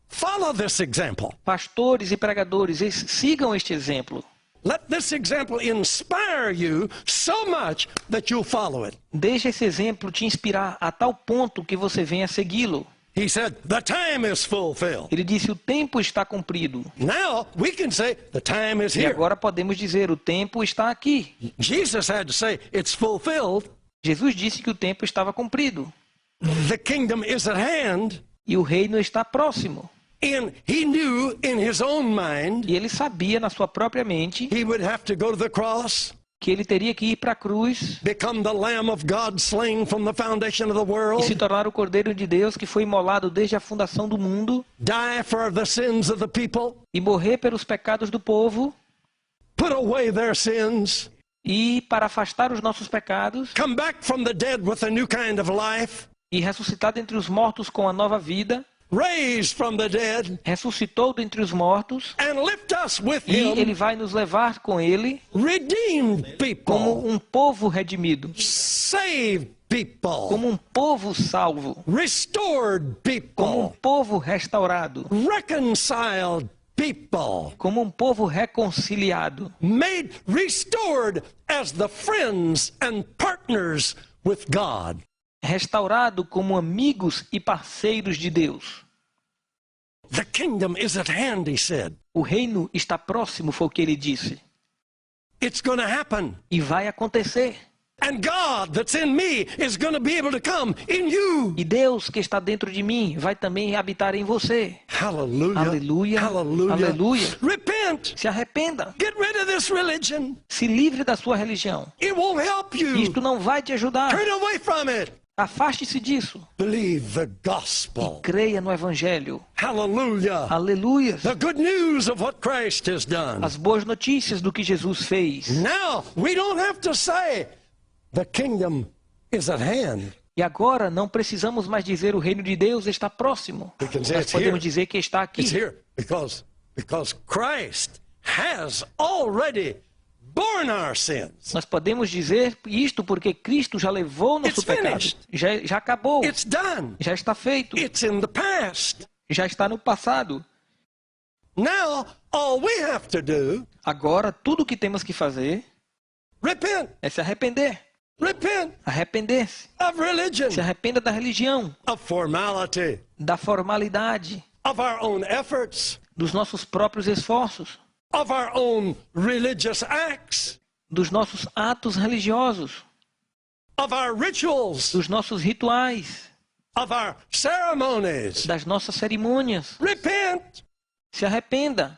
follow this example. Pastores e pregadores, sigam este exemplo. Let this example inspire you so much that you'll follow it. Deixe esse exemplo te inspirar a tal ponto que você venha segui-lo. He said, the time is fulfilled. Ele disse, o tempo está cumprido. Now we can say, the time is E here. agora podemos dizer, o tempo está aqui. Jesus had to say, it's fulfilled. Jesus disse que o tempo estava cumprido. The kingdom is at hand. E o reino está próximo. And he knew in his own mind E ele sabia na sua própria mente he would have to go to the cross, que ele teria que ir para a cruz become the Lamb of God slain from the foundation of the e world, se tornar o Cordeiro de Deus que foi imolado desde a fundação do mundo die for the sins of the people, e morrer pelos pecados do povo put away their sins, e para afastar os nossos pecados come back from the dead with a new kind of life, e ressuscitar dentre os mortos com a nova vida, raised from the dead, ressuscitou dentre os mortos and lift us with e ele him, vai nos levar com ele redeemed people, como um povo redimido, saved people, como um povo salvo, restored como um people, povo restaurado, reconciled people, como um povo reconciliado, made restored as the friends and partners with God. restaurado como amigos e parceiros de Deus. The kingdom is at hand, he said. O reino está próximo, foi o que ele disse. It's going to happen. E vai acontecer. And God that's in me is going to be able to come in you. E Deus que está dentro de mim vai também habitar em você. Hallelujah. Aleluia. Hallelujah. Aleluia. Repent. Se arrependa. Get rid of this religion. Se livre da sua religião. It won't help you. Isto não vai te ajudar. Turn away from it. Afaste-se disso. Believe the gospel. Creia no Evangelho. Hallelujah. Aleluia. The good news of what Christ has done. As boas notícias do que Jesus fez. Now, we don't have to say, the kingdom is at hand. E agora não precisamos mais dizer o reino de Deus está próximo. We can say Nós it's podemos here. dizer que está aqui. It's here because Christ has already borne our sins. Nós podemos dizer isto porque Cristo já levou nosso It's pecado. finished. Já acabou. It's done. Já está feito. It's in the past. Já está no passado. Now, all we have to do, Agora, tudo o que temos que fazer repent. é se arrepender. Repent Arrepender-se. of religion, Se arrependa da religião, of formality, da formalidade, of our own efforts, dos nossos próprios esforços, of our own religious acts, dos nossos atos religiosos, of our rituals, dos nossos rituais, of our ceremonies. das nossas cerimônias. Repent. Se arrependa.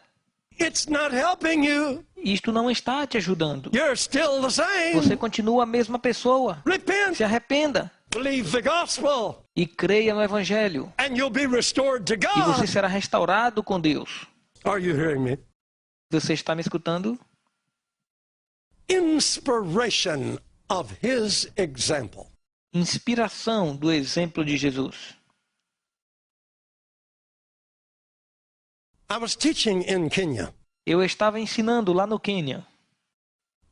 It's not helping you. Isto não está te ajudando. You're still the same. Você continua a mesma pessoa. Repent. Se arrependa Believe the gospel, e creia no Evangelho. and you'll be restored to E você God. será restaurado com Deus. Are you hearing me? Você está me escutando? Inspiration of his example. Inspiração do exemplo de Jesus. I was teaching in Kenya, Eu estava ensinando lá no Quênia.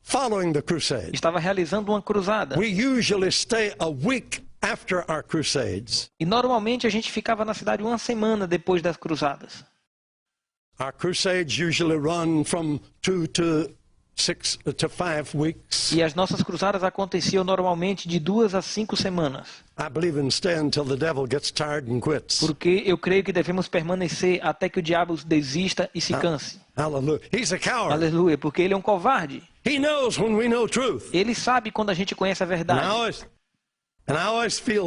following the crusade. Estava realizando uma cruzada. We usually stay a week after our crusades. E normalmente a gente ficava na cidade uma semana depois das cruzadas. Our crusades usually run from 2 to 6 to 5 weeks. E as nossas cruzadas aconteciam normalmente de 2 a 5 semanas. I believe in staying until the devil gets tired and quits. Porque eu creio que devemos permanecer até que o diabo desista e se canse. Hallelujah. He's a coward. Aleluia, porque ele é um covarde. He knows when we know truth. Ele sabe quando a gente conhece a And verdade. I always feel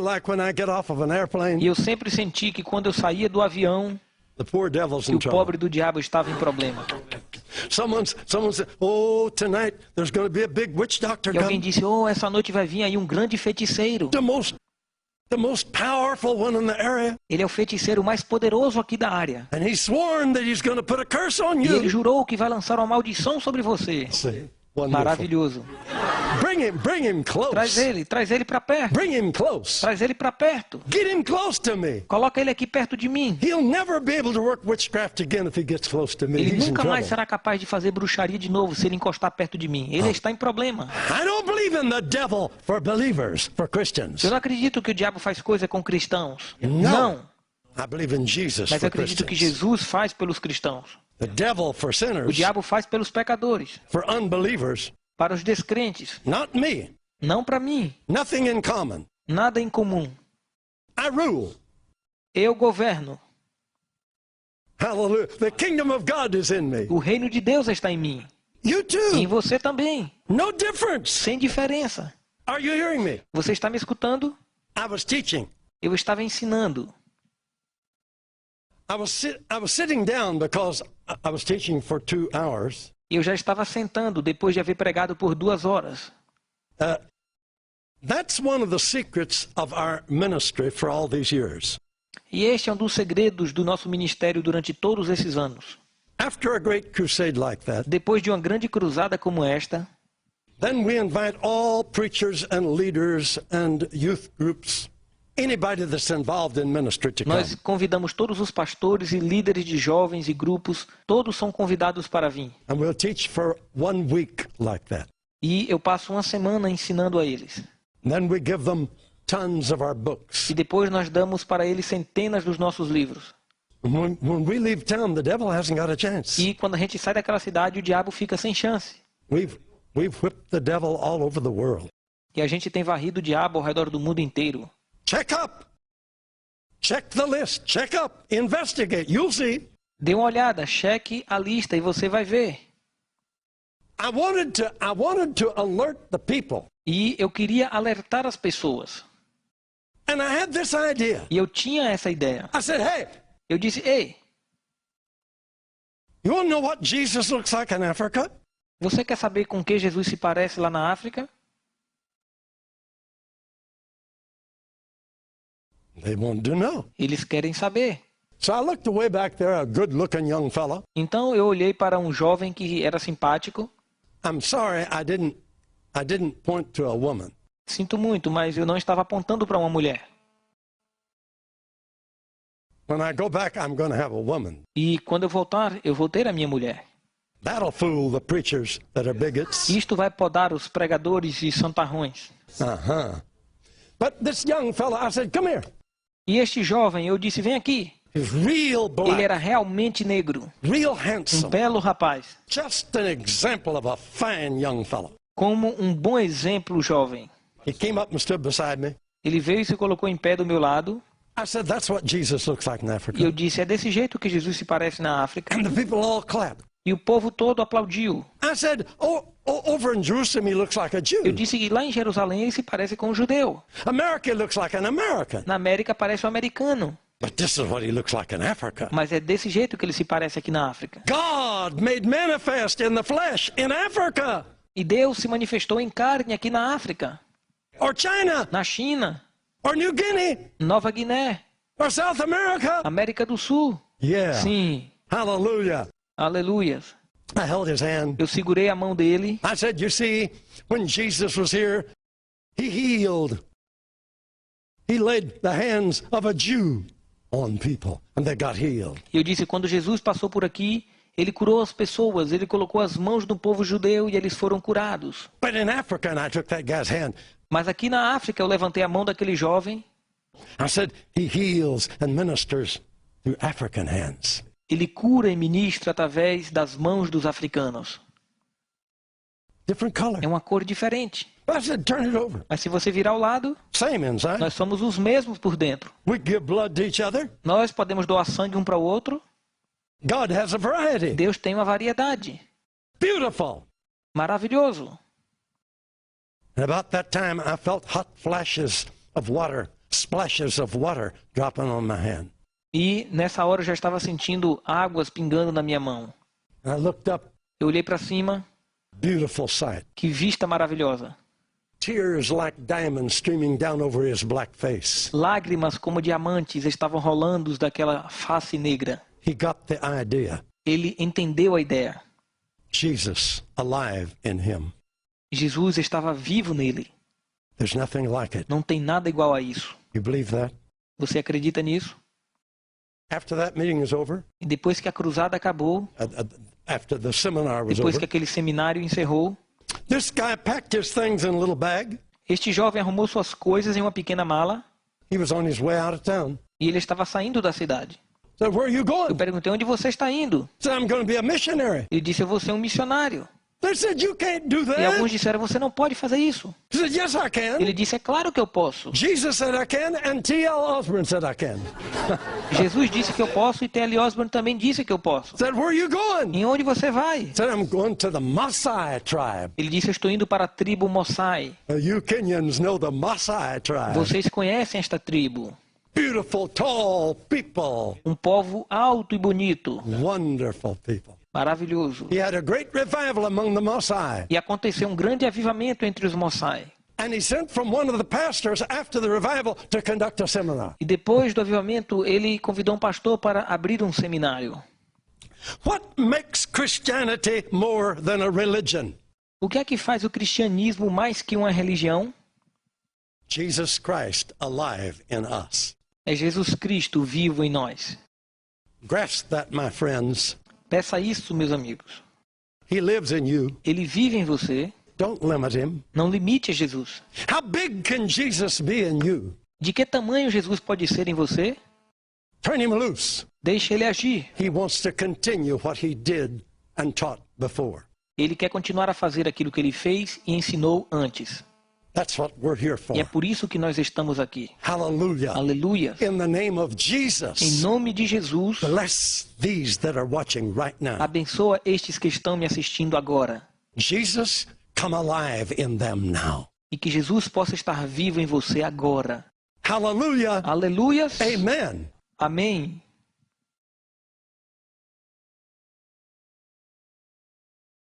like when I get off of an E airplane, eu sempre senti que quando eu saía do avião, the poor devil's que in o trouble. pobre do diabo estava em problema. Someone said, "Oh, tonight there's going to be a big witch doctor E alguém come. disse, essa noite vai vir aí um grande feiticeiro. The most powerful one in the area, Ele é o feiticeiro mais poderoso aqui da área. and he's sworn that he's going to put a curse on E ele you." jurou que vai lançar uma maldição sobre você. See, wonderful. Maravilhoso. Bring Bring him Traz close. ele para perto. Bring him close. Traz ele para perto. Get him close to me. Coloca ele aqui perto de mim. He'll never be able to work witchcraft again if he gets close to me. Ele He's in nunca mais trouble. será capaz de fazer bruxaria de novo se ele encostar perto de mim. Ele está em problema. I don't believe in the devil for believers, for Christians. Eu não acredito que o diabo faz coisa com cristãos. No. Não. I believe in Jesus Mas eu for acredito que Christians. Jesus faz pelos cristãos. The devil for O sinners, diabo faz pelos pecadores. for unbelievers, Para os descrentes. not me. Não para mim. Nothing in common. Nada em comum. I rule. Eu governo. Hallelujah. The kingdom of God is in me. O reino de Deus está em mim. You E em too. você também. No difference. Sem diferença. Are you hearing me? Você está me escutando? I was teaching. Eu estava ensinando. I was sitting down because I was teaching for 2 hours. Eu já estava sentando depois de haver pregado por 2 horas. That's one of the secrets of our ministry for all these years. E este é um dos segredos do nosso ministério durante todos esses anos. After a great crusade like that, Depois de uma grande cruzada como esta, then we invite all preachers and leaders and youth groups, anybody that's involved in ministry to come. nós convidamos todos os pastores e líderes de jovens e grupos, todos são convidados para vir. And we'll teach for 1 week like that. E eu passo uma semana ensinando a eles. And then we give them tons of our books. E depois nós damos para eles centenas dos nossos livros. And when we leave town, the devil hasn't got a chance. E quando a gente sai daquela cidade, o diabo fica sem chance. We've whipped the devil all over the world. E a gente tem varrido o diabo ao redor do mundo inteiro. Check up. Check the list. Check up. Investigate. You'll see. Dê uma olhada, cheque a lista e você vai ver. I wanted to alert the people. E eu queria alertar as pessoas. And I had this idea. E eu tinha essa ideia. I said, hey, Eu disse, ei, you want to know what Jesus looks like in Africa? você quer saber com que Jesus se parece lá na África? They wanted to know. Eles querem saber. So I looked way back there, a good-looking young fella. Então eu olhei para um jovem que era simpático. I'm sorry, I didn't point to a woman. Sinto muito, mas eu não estava apontando para uma mulher. When I go back, I'm going to have a woman. E quando eu voltar, eu vou ter a minha mulher. That'll fool the preachers that are bigots. Isto vai podar os pregadores e santarrões. Uh-huh. But this young fella, I said, come here. E este jovem, eu disse, vem aqui. He's real Ele black, era realmente negro, real um handsome. belo rapaz. Just an example of a fine young fella. Como um bom exemplo jovem. He came up and stood beside me. Ele veio e se colocou em pé do meu lado. I said, that's what Jesus looks like in Africa. E eu disse, é desse jeito que Jesus se parece na África. And the people all clapped. E o povo todo aplaudiu. I said, over in Jerusalem, he looks like a Eu Jew. disse que lá em Jerusalém ele se parece com um judeu. America looks like an American. Na América parece um americano. But this is what he looks like in Africa. Mas é desse jeito que ele se parece aqui na África. God made manifest in the flesh in Africa. E Deus se manifestou em carne aqui na África, Or China. na China, Or New Guinea. Nova Guiné, Or South America. América do Sul. Yeah. Sim, Hallelujah. aleluias. I held his hand. Eu segurei a mão dele. I said, you see, when Jesus was here, he healed. He laid the hands of a Jew on people, and they got healed. Eu disse, quando Jesus passou por aqui, ele curou as pessoas, ele colocou as mãos do povo judeu e eles foram curados. But in Africa, and I took that guy's hand, Mas aqui na África eu levantei a mão daquele jovem. I said, he heals and ministers through African hands. Ele cura e ministra através das mãos dos africanos. Different color. É uma cor diferente. I said, turn it over. Mas se você virar ao lado, Same inside. nós somos os mesmos por dentro. We give blood to each other. Nós podemos doar sangue um para o outro. God has a variety. Deus tem uma variedade. Beautiful. Maravilhoso. And about that time, I felt hot flashes of water, splashes of water dropping on my hand. E nessa hora eu já estava sentindo águas pingando na minha mão. And I looked up, Eu olhei para cima. beautiful sight. Que vista maravilhosa. Tears like diamonds streaming down over his black face. Lágrimas como diamantes estavam rolando daquela face negra. He got the idea. Ele entendeu a ideia. Jesus alive in him. Jesus estava vivo nele. There's nothing like it. Não tem nada igual a isso. You believe that? Você acredita nisso? After that meeting is over, E depois que a cruzada acabou, after the seminar was depois over, que aquele seminário encerrou, this guy packed his things in a little bag. este jovem arrumou suas coisas em uma pequena mala He was on his way out of town. e ele estava saindo da cidade. Said, "Where are you Eu going?" perguntei, onde você está indo? Said, "I'm going to be a missionary." Ele disse, eu vou ser um missionário. They said, "You can't do E alguns that." disseram, você não pode fazer isso. He said, "Yes, I can." Ele disse, é claro que eu posso. Jesus said I can, and T.L. Osborne said I can. Jesus disse que eu posso e T.L. Osborne também disse que eu posso. Said, "Where are you going?" Em onde você vai? Said, "I'm going to the Maasai tribe." Ele disse, eu estou indo para a tribo Maasai. You Kenyans know the Maasai tribe. Vocês conhecem esta tribo? Beautiful, tall people. Um povo alto e bonito. Wonderful people. Maravilhoso. He had a great revival among the Maasai. E aconteceu um grande avivamento entre os Maasai. And he sent from one of the pastors after the revival to conduct a seminar. E depois do avivamento, ele convidou um pastor para abrir um seminário. What makes Christianity more than a religion? O que é que faz o cristianismo mais que uma religião? Jesus Christ alive in us. É Jesus Cristo vivo em nós. Grasp that, my friends. Peça isso, meus amigos. He lives in you. Ele vive em você. Don't limit him. Não limite Jesus. How big can Jesus be in you? De que tamanho Jesus pode ser em você? Turn him loose. Deixe ele agir. He wants to continue what he did and taught before. Ele quer continuar a fazer aquilo que ele fez e ensinou antes. That's what we're here for. E é por isso que nós estamos aqui. Hallelujah. Aleluia. In the name of Em Jesus, nome de Jesus, bless these that are watching right now. abençoa estes que estão me assistindo agora. Jesus, come alive in them now. E que Jesus possa estar vivo em você agora. Hallelujah. Aleluias. Amen. Amém.